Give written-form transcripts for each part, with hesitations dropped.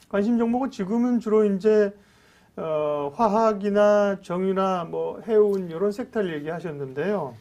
관심 종목은 지금은 주로 이제 화학이나 정유나 뭐 해운 이런 섹터를 얘기하셨는데요.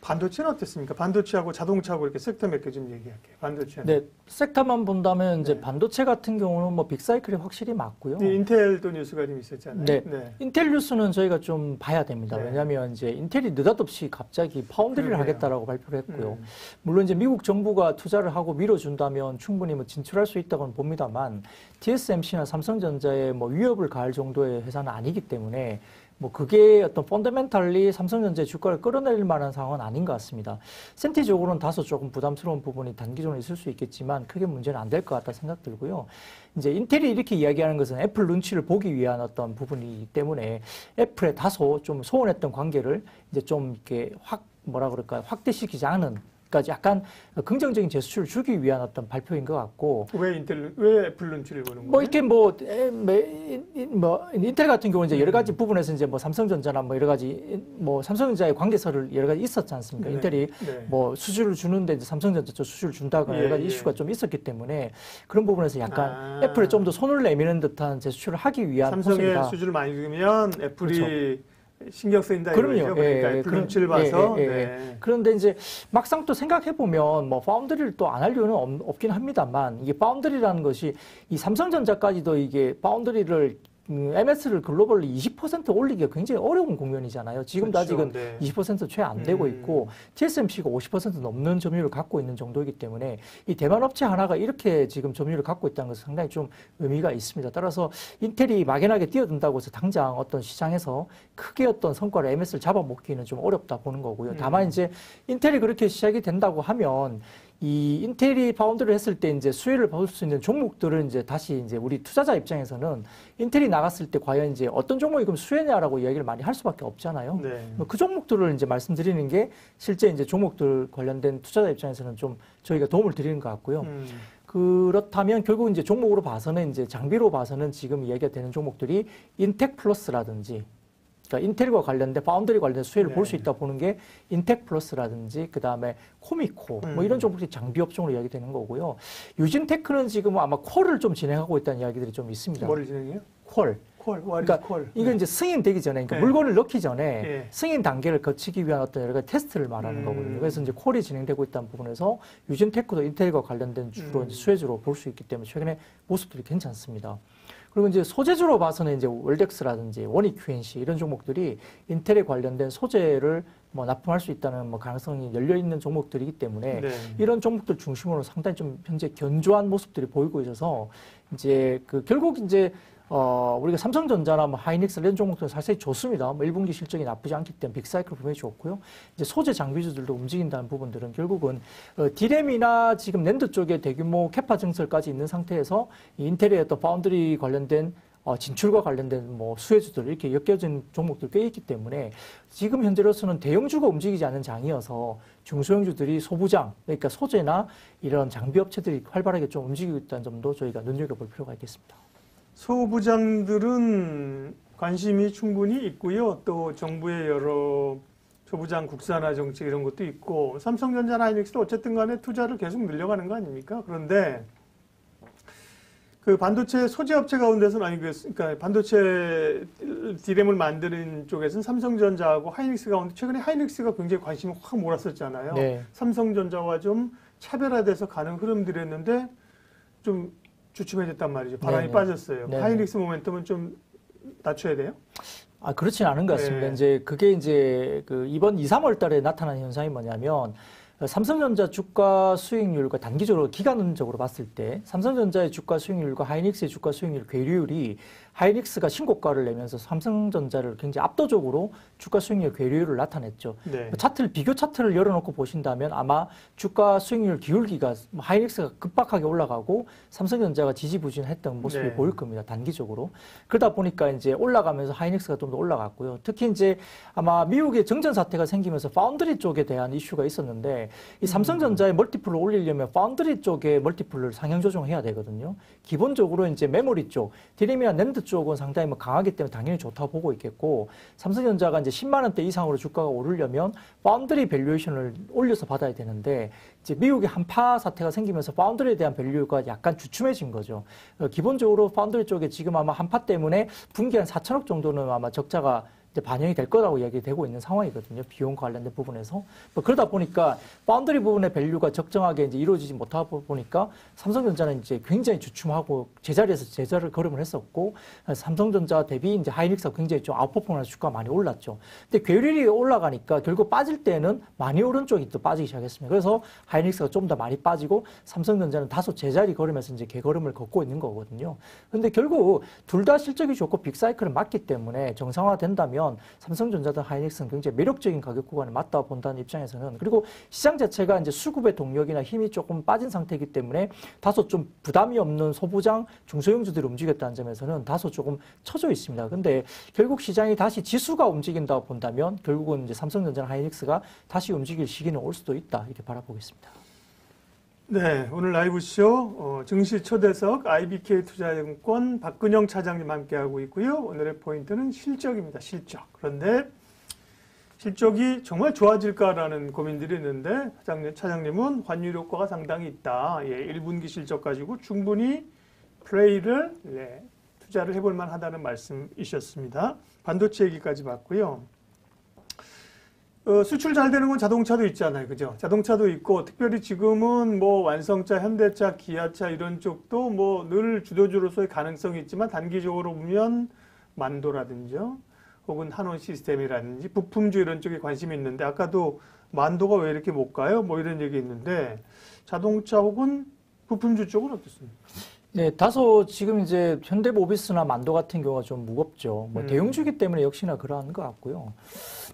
반도체는 어땠습니까? 반도체하고 자동차하고 이렇게 섹터 몇 개 좀 얘기할게요. 반도체는. 네, 섹터만 본다면 이제 네. 반도체 같은 경우는 뭐 빅사이클이 확실히 맞고요. 네, 인텔도 뉴스가 좀 있었잖아요. 네. 네. 인텔 뉴스는 저희가 좀 봐야 됩니다. 네. 왜냐하면 이제 인텔이 느닷없이 갑자기 파운드리를 그러게요. 하겠다라고 발표를 했고요. 물론 이제 미국 정부가 투자를 하고 밀어준다면 충분히 뭐 진출할 수 있다고는 봅니다만 TSMC나 삼성전자에 뭐 위협을 가할 정도의 회사는 아니기 때문에 뭐 그게 어떤 펀더멘탈리 삼성전자의 주가를 끌어내릴 만한 상황은 아닌 것 같습니다. 센티적으로는 다소 조금 부담스러운 부분이 단기적으로 있을 수 있겠지만 크게 문제는 안 될 것 같다 생각 들고요. 이제 인텔이 이렇게 이야기하는 것은 애플 눈치를 보기 위한 어떤 부분이기 때문에 애플에 다소 좀 소원했던 관계를 이제 좀 이렇게 확대시키지 않은, 그러니까 약간 긍정적인 제스처를 주기 위한 어떤 발표인 것 같고. 왜 애플 눈치를 보는 거예요? 뭐 이렇게 뭐 인텔 같은 경우는 이제 여러 가지 부분에서 이제 뭐 삼성전자나 뭐 여러 가지 뭐 삼성전자의 관계서를 여러 가지 있었지 않습니까? 네. 인텔이 네. 뭐 수주를 주는데 이제 삼성전자 쪽 수주를 준다거나 예, 여러 가지 예. 이슈가 좀 있었기 때문에 그런 부분에서 약간 아. 애플에 좀 더 손을 내미는 듯한 제스처를 하기 위한 삼성에 포스입니다. 수주를 많이 주면 애플이 그렇죠. 신경 쓰인다 그럼요. 이거죠. 그러니까 애플 눈치를 봐서. 네. 그런데 이제 막상 또 생각해보면 뭐 파운드리를 또 안 할 이유는 없긴 합니다만 이게 파운드리라는 것이 이 삼성전자까지도 이게 파운드리를 MS를 글로벌로 20% 올리기가 굉장히 어려운 국면이잖아요. 지금도 그렇죠. 아직은 네. 20% 채 안 되고 있고 TSMC가 50% 넘는 점유율을 갖고 있는 정도이기 때문에 이 대만 업체 하나가 이렇게 지금 점유율을 갖고 있다는 것은 상당히 좀 의미가 있습니다. 따라서 인텔이 막연하게 뛰어든다고 해서 당장 어떤 시장에서 크게 어떤 성과를 MS를 잡아먹기는 좀 어렵다 보는 거고요. 다만 이제 인텔이 그렇게 시작이 된다고 하면 이 인텔이 파운드를 했을 때 이제 수혜를 받을 수 있는 종목들을 이제 다시 이제 우리 투자자 입장에서는 인텔이 나갔을 때 과연 이제 어떤 종목이 그럼 수혜냐라고 이야기를 많이 할 수밖에 없잖아요. 네. 그 종목들을 이제 말씀드리는 게 실제 이제 종목들 관련된 투자자 입장에서는 좀 저희가 도움을 드리는 것 같고요. 그렇다면 결국 이제 종목으로 봐서는 이제 장비로 봐서는 지금 이야기가 되는 종목들이 인텍 플러스라든지 그러니까 인텔과 관련된 파운드리 관련된 수혜를 네. 볼 수 있다 보는 게 인텍 플러스라든지 그 다음에 코미코 뭐 이런 종목들이 장비 업종으로 이야기되는 거고요. 유진테크는 지금 아마 콜을 좀 진행하고 있다는 이야기들이 좀 있습니다. 뭐를 진행해요? 콜. 그러니까 이거 이제 승인되기 전에, 그러니까 네. 물건을 넣기 전에 네. 승인 단계를 거치기 위한 어떤 여러 가지 테스트를 말하는 거거든요. 그래서 이제 콜이 진행되고 있다는 부분에서 유진테크도 인텔과 관련된 주로 이제 수혜주로 볼 수 있기 때문에 최근에 모습들이 괜찮습니다. 그리고 이제 소재주로 봐서는 이제 월덱스라든지 원익 QNC 이런 종목들이 인텔에 관련된 소재를 뭐 납품할 수 있다는 뭐 가능성이 열려 있는 종목들이기 때문에 네. 이런 종목들 중심으로 상당히 좀 현재 견조한 모습들이 보이고 있어서 이제 그 결국 이제 우리가 삼성전자나 뭐 하이닉스 이런 종목들은 사실 좋습니다. 뭐 1분기 실적이 나쁘지 않기 때문에 빅사이클 분명히 좋고요. 이제 소재 장비주들도 움직인다는 부분들은 결국은 디램이나 지금 낸드 쪽에 대규모 캐파 증설까지 있는 상태에서 이 인텔의 어떤 파운드리 관련된 진출과 관련된 뭐 수혜주들 이렇게 엮여진 종목들 꽤 있기 때문에 지금 현재로서는 대형주가 움직이지 않는 장이어서 중소형주들이 소부장, 그러니까 소재나 이런 장비 업체들이 활발하게 좀 움직이고 있다는 점도 저희가 눈여겨볼 필요가 있겠습니다. 소부장들은 관심이 충분히 있고요. 또 정부의 여러 소부장 국산화 정책 이런 것도 있고 삼성전자나 하이닉스도 어쨌든 간에 투자를 계속 늘려가는 거 아닙니까? 그런데 그 반도체 소재 업체 가운데서는 그러니까 반도체 디램을 만드는 쪽에서는 삼성전자하고 하이닉스 가운데 최근에 하이닉스가 굉장히 관심을 확 몰았었잖아요. 네. 삼성전자와 좀 차별화돼서 가는 흐름들이었는데 좀 주춤해졌단 말이죠. 바람이 네네. 빠졌어요. 네네. 하이닉스 모멘텀은 좀 낮춰야 돼요? 그렇진 않은 것 같습니다. 네. 이제 그게 이제 그 이번 2, 3월 달에 나타난 현상이 뭐냐면 삼성전자 주가 수익률과 단기적으로 기간적으로 봤을 때 삼성전자의 주가 수익률과 하이닉스의 주가 수익률 괴리율이 하이닉스가 신고가를 내면서 삼성전자를 굉장히 압도적으로 주가 수익률 괴리율을 나타냈죠. 네. 비교 차트를 열어놓고 보신다면 아마 주가 수익률 기울기가 하이닉스가 급박하게 올라가고 삼성전자가 지지부진했던 모습이 네. 보일 겁니다. 단기적으로. 그러다 보니까 이제 올라가면서 하이닉스가 좀 더 올라갔고요. 특히 이제 아마 미국의 정전 사태가 생기면서 파운드리 쪽에 대한 이슈가 있었는데 이 삼성전자의 멀티플을 올리려면 파운드리 쪽에 멀티플을 상향 조정해야 되거든요. 기본적으로 이제 메모리 쪽, 디램이나 낸드 쪽은 상당히 뭐 강하기 때문에 당연히 좋다고 보고 있겠고, 삼성전자가 이제 10만 원대 이상으로 주가가 오르려면 파운드리 밸류에이션을 올려서 받아야 되는데, 이제 미국의 한파 사태가 생기면서 파운드리에 대한 밸류가 약간 주춤해진 거죠. 기본적으로 파운드리 쪽에 지금 아마 한파 때문에 분기 한 4천억 정도는 아마 적자가 이제 반영이 될 거라고 이야기되고 있는 상황이거든요. 비용 관련된 부분에서. 뭐 그러다 보니까 파운드리 부분의 밸류가 적정하게 이제 이루어지지 못하다 보니까 삼성전자는 이제 굉장히 주춤하고 제자리에서 제자를 걸음을 했었고, 삼성전자 대비 이제 하이닉스가 굉장히 좀 아웃퍼포먼스 주가가 많이 올랐죠. 근데 괴율이 올라가니까 결국 빠질 때는 많이 오른 쪽이 또 빠지기 시작했습니다. 그래서 하이닉스가 좀 더 많이 빠지고 삼성전자는 다소 제자리 걸으면서 이제 개걸음을 걷고 있는 거거든요. 근데 결국 둘 다 실적이 좋고 빅사이클은 맞기 때문에 정상화된다면 삼성전자든 하이닉스는 굉장히 매력적인 가격 구간에 맞다 본다는 입장에서는, 그리고 시장 자체가 이제 수급의 동력이나 힘이 조금 빠진 상태이기 때문에 다소 좀 부담이 없는 소부장 중소형주들이 움직였다는 점에서는 다소 조금 처져 있습니다. 근데 결국 시장이 다시 지수가 움직인다고 본다면 결국은 이제 삼성전자나 하이닉스가 다시 움직일 시기는 올 수도 있다, 이렇게 바라보겠습니다. 네, 오늘 라이브쇼 증시 초대석 IBK 투자증권 박근영 차장님 함께하고 있고요. 오늘의 포인트는 실적입니다. 실적. 그런데 실적이 정말 좋아질까라는 고민들이 있는데 차장님은 환율 효과가 상당히 있다. 예, 1분기 실적 가지고 충분히 플레이를 투자를 해볼 만하다는 말씀이셨습니다. 반도체 얘기까지 봤고요. 수출 잘 되는 건 자동차도 있잖아요. 그죠? 자동차도 있고, 특별히 지금은 뭐 완성차, 현대차, 기아차 이런 쪽도 뭐 늘 주도주로서의 가능성이 있지만 단기적으로 보면 만도라든지 혹은 한원 시스템이라든지 부품주 이런 쪽에 관심이 있는데, 아까도 만도가 왜 이렇게 못 가요? 뭐 이런 얘기 있는데, 자동차 혹은 부품주 쪽은 어떻습니까? 네, 다소 지금 이제 현대모비스나 만도 같은 경우가 좀 무겁죠. 뭐 대형주기 때문에 역시나 그러한 것 같고요.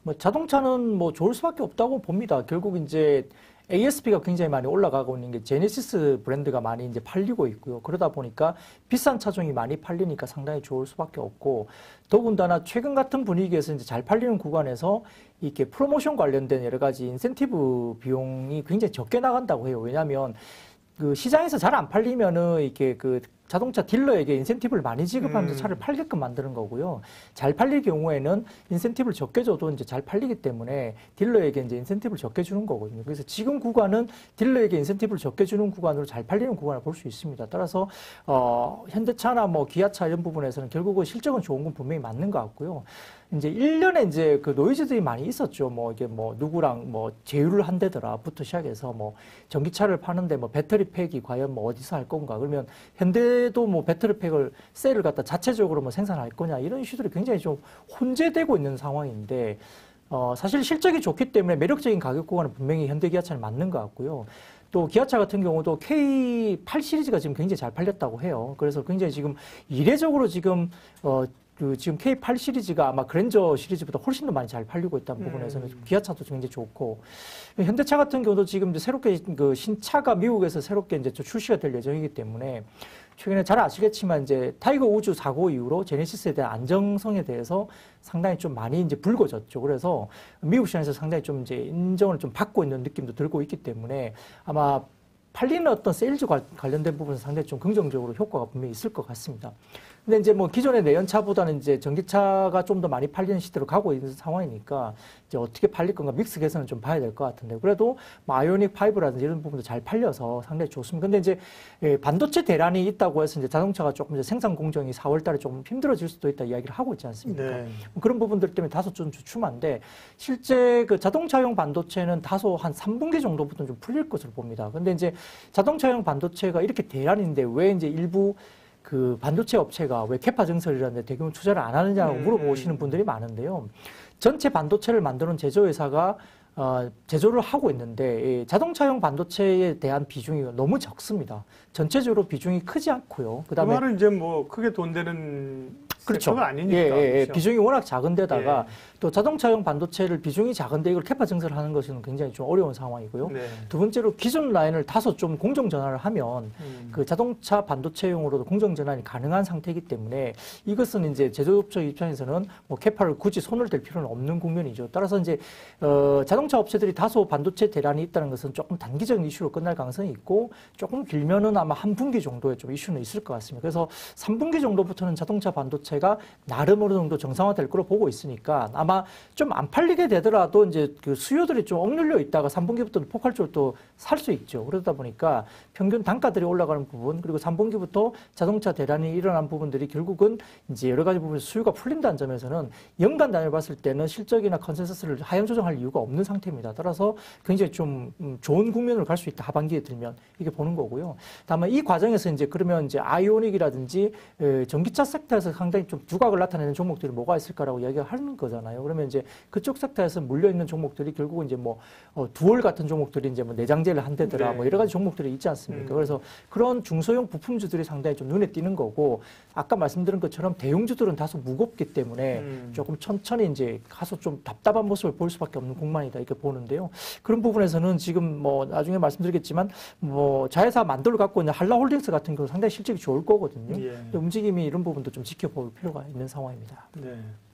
뭐 자동차는 뭐 좋을 수밖에 없다고 봅니다. 결국 이제 ASP가 굉장히 많이 올라가고 있는 게 제네시스 브랜드가 많이 이제 팔리고 있고요. 그러다 보니까 비싼 차종이 많이 팔리니까 상당히 좋을 수밖에 없고, 더군다나 최근 같은 분위기에서 이제 잘 팔리는 구간에서 이렇게 프로모션 관련된 여러 가지 인센티브 비용이 굉장히 적게 나간다고 해요. 왜냐하면 그 시장에서 잘 안 팔리면은 이렇게 그 자동차 딜러에게 인센티브를 많이 지급하면서 차를 팔게끔 만드는 거고요. 잘 팔릴 경우에는 인센티브를 적게 줘도 이제 잘 팔리기 때문에 딜러에게 이제 인센티브를 적게 주는 거거든요. 그래서 지금 구간은 딜러에게 인센티브를 적게 주는 구간으로 잘 팔리는 구간을 볼 수 있습니다. 따라서 현대차나 뭐 기아차 이런 부분에서는 결국은 실적은 좋은 건 분명히 맞는 것 같고요. 이제 1년에 이제 그 노이즈들이 많이 있었죠. 뭐 이게 뭐 누구랑 뭐 제휴를 한다더라부터 시작해서 뭐 전기차를 파는데 뭐 배터리팩이 과연 뭐 어디서 할 건가. 그러면 현대도 뭐 배터리팩을 셀을 갖다 자체적으로 뭐 생산할 거냐. 이런 이슈들이 굉장히 좀 혼재되고 있는 상황인데, 사실 실적이 좋기 때문에 매력적인 가격 구간은 분명히 현대 기아차는 맞는 것 같고요. 또 기아차 같은 경우도 K8 시리즈가 지금 굉장히 잘 팔렸다고 해요. 그래서 굉장히 지금 이례적으로 지금 지금 K8 시리즈가 아마 그랜저 시리즈보다 훨씬 더 많이 잘 팔리고 있다는 부분에서는 기아차도 굉장히 좋고, 현대차 같은 경우도 지금 이제 새롭게 그 신차가 미국에서 새롭게 이제 출시가 될 예정이기 때문에, 최근에 잘 아시겠지만 이제 타이거 우즈 사고 이후로 제네시스에 대한 안정성에 대해서 상당히 좀 많이 이제 붉어졌죠. 그래서 미국 시장에서 상당히 좀 이제 인정을 좀 받고 있는 느낌도 들고 있기 때문에 아마 팔리는 어떤 세일즈 관련된 부분은 상당히 좀 긍정적으로 효과가 분명히 있을 것 같습니다. 근데 이제 뭐 기존의 내연차보다는 이제 전기차가 좀 더 많이 팔리는 시대로 가고 있는 상황이니까 이제 어떻게 팔릴 건가 믹스 개선을 좀 봐야 될 것 같은데, 그래도 뭐 아이오닉 5라든지 이런 부분도 잘 팔려서 상당히 좋습니다. 근데 이제 반도체 대란이 있다고 해서 이제 자동차가 조금 이제 생산 공정이 4월 달에 좀 힘들어질 수도 있다 이야기를 하고 있지 않습니까? 네. 그런 부분들 때문에 다소 좀 주춤한데, 실제 그 자동차용 반도체는 다소 한 3분기 정도부터는 좀 풀릴 것으로 봅니다. 근데 이제 자동차용 반도체가 이렇게 대란인데 왜 이제 일부 그 반도체 업체가 왜 캐파 증설이라는데 대규모 투자를 안 하느냐고 물어보시는 분들이 많은데요. 전체 반도체를 만드는 제조회사가 제조를 하고 있는데 자동차용 반도체에 대한 비중이 너무 적습니다. 전체적으로 비중이 크지 않고요. 그다음에 그 말은 이제 뭐 크게 돈 되는 그렇죠. 섹터가 아니니까. 예, 그렇죠? 비중이 워낙 작은 데다가 또 자동차용 반도체를 비중이 작은데 이걸 캐파 증설을 하는 것은 굉장히 좀 어려운 상황이고요. 네. 두 번째로 기존 라인을 다소 좀 공정 전환을 하면 그 자동차 반도체용으로도 공정 전환이 가능한 상태이기 때문에 이것은 이제 제조업체 입장에서는 뭐 캐파를 굳이 손을 댈 필요는 없는 국면이죠. 따라서 이제 자동차 업체들이 다소 반도체 대란이 있다는 것은 조금 단기적인 이슈로 끝날 가능성이 있고 조금 길면은 아마 한 분기 정도의 좀 이슈는 있을 것 같습니다. 그래서 3분기 정도부터는 자동차 반도체가 나름 어느 정도 정상화될 거로 보고 있으니까 아마 좀 안 팔리게 되더라도 이제 그 수요들이 좀 억눌려 있다가 3분기부터는 폭발적으로 또 살 수 있죠. 그러다 보니까 평균 단가들이 올라가는 부분 그리고 3분기부터 자동차 대란이 일어난 부분들이 결국은 이제 여러 가지 부분 수요가 풀린다는 점에서는 연간 단위로 봤을 때는 실적이나 컨센서스를 하향 조정할 이유가 없는 상태입니다. 따라서 굉장히 좀 좋은 국면으로 갈 수 있다. 하반기에 들면 이게 보는 거고요. 다만 이 과정에서 이제 그러면 이제 아이오닉이라든지 전기차 섹터에서 상당히 좀 두각을 나타내는 종목들이 뭐가 있을까라고 이야기를 하는 거잖아요. 그러면 이제 그쪽 섹터에서 물려 있는 종목들이 결국은 이제 뭐 두월 같은 종목들이 이제 뭐 내장재를 한대더라, 네. 뭐 여러 가지 종목들이 있지 않습니까? 그래서 그런 중소형 부품주들이 상당히 좀 눈에 띄는 거고 아까 말씀드린 것처럼 대형주들은 다소 무겁기 때문에 조금 천천히 이제 가서 좀 답답한 모습을 보일 수밖에 없는 공간이다 이렇게 보는데요. 그런 부분에서는 지금 뭐 나중에 말씀드리겠지만 뭐 자회사 만도를 갖고 있는 한라홀딩스 같은 경우는 상당히 실적이 좋을 거거든요. 예. 근데 움직임이 이런 부분도 좀 지켜볼 필요가 있는 상황입니다. 네.